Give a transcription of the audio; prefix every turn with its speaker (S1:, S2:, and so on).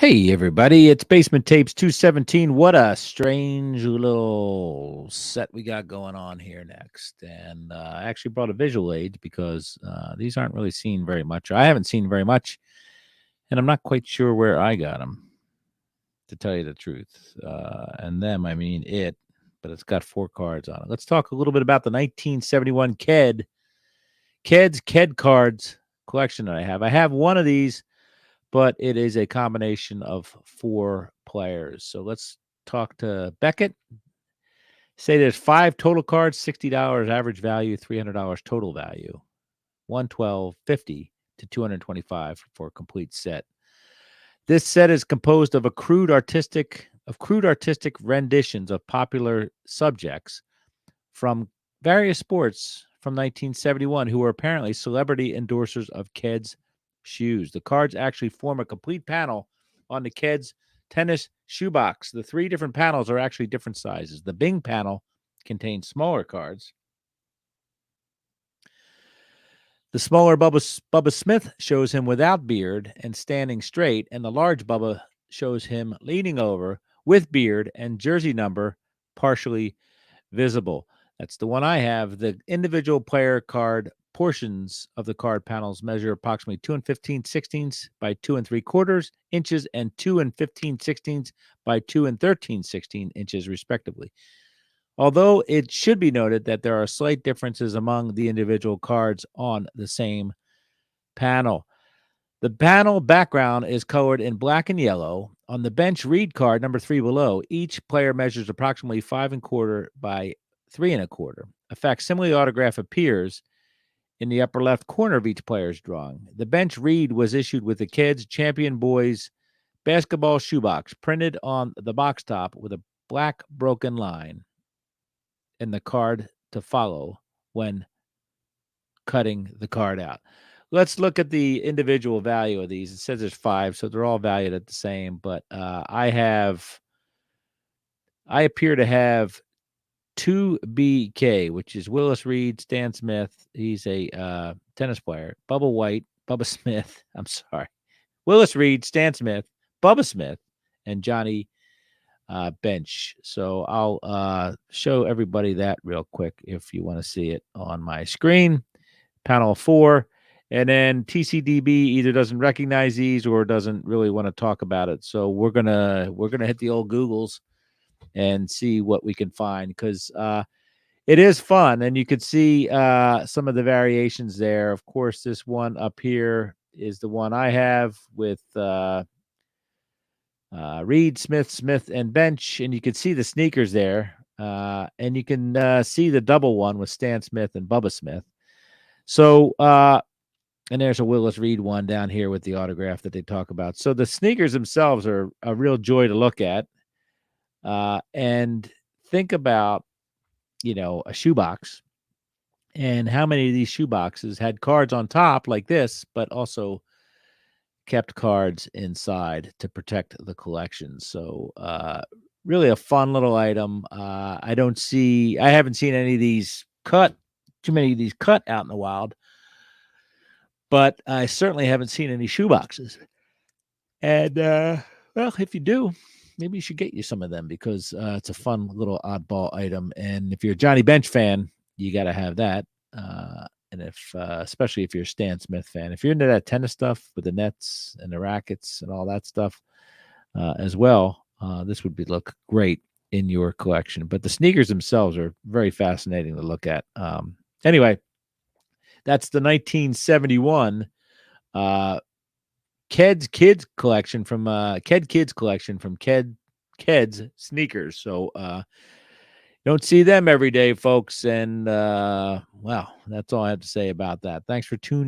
S1: Hey everybody, it's Basement Tapes 217. What a strange little set we got going on here next. And I actually brought a visual aid because these aren't really seen very much. I haven't seen very much, and I'm not quite sure where I got them, to tell you the truth. And them, I mean it, but it's got 4 cards on it. Let's talk a little bit about the 1971 Keds KedKards collection that I have. I have one of these, but it is a combination of 4 players. So let's talk to Beckett. Say there's 5 total cards, $60 average value, $300 total value, 112.50 to 225 for a complete set. This set is composed of crude artistic renditions of popular subjects from various sports from 1971 who were apparently celebrity endorsers of Keds shoes. The cards actually form a complete panel on the Keds tennis shoebox. The 3 different panels are actually different sizes. The Bing panel contains smaller cards. The smaller Bubba Smith shows him without beard and standing straight, and the large Bubba shows him leaning over with beard and jersey number partially visible. That's the one I have. The individual player card portions of the card panels measure approximately 2 15/16 by 2 3/4 inches and 2 15/16 by 2 13/16 inches, respectively. Although it should be noted that there are slight differences among the individual cards on the same panel. The panel background is colored in black and yellow. On the bench read card, number 3 below, each player measures approximately 5 1/4 by 3 1/4. A facsimile autograph appears in the upper left corner of each player's drawing. The bench read was issued with the Keds Champion Boys basketball shoebox printed on the box top with a black broken line and the card to follow when cutting the card out. Let's look at the individual value of these. It says there's 5, so they're all valued at the same. But I appear to have 2BK, which is Willis Reed, Stan Smith. He's a tennis player. Bubba Smith. I'm sorry. Willis Reed, Stan Smith, Bubba Smith, and Johnny Bench. So I'll show everybody that real quick if you want to see it on my screen. Panel 4. And then TCDB either doesn't recognize these or doesn't really want to talk about it. So we're gonna hit the old Googles and see what we can find, because it is fun, and you could see some of the variations there. Of course, this one up here is the one I have with Reed, Smith, and Bench, and you can see the sneakers there, and you can see the double one with Stan Smith and Bubba Smith. So and there's a Willis Reed one down here with the autograph that they talk about. So the sneakers themselves are a real joy to look at. And think about, a shoebox and how many of these shoeboxes had cards on top like this, but also kept cards inside to protect the collection. So really a fun little item. I haven't seen any of these too many of these cut out in the wild. But I certainly haven't seen any shoeboxes. And, well, if you do, maybe you should get you some of them, because it's a fun little oddball item. And if you're a Johnny Bench fan, you got to have that. And especially if you're a Stan Smith fan, if you're into that tennis stuff with the nets and the rackets and all that stuff as well, this would look great in your collection. But the sneakers themselves are very fascinating to look at. Anyway, that's the 1971 Keds collection from Keds collection from Keds sneakers. So don't see them every day, folks. And wow, that's all I have to say about that. Thanks for tuning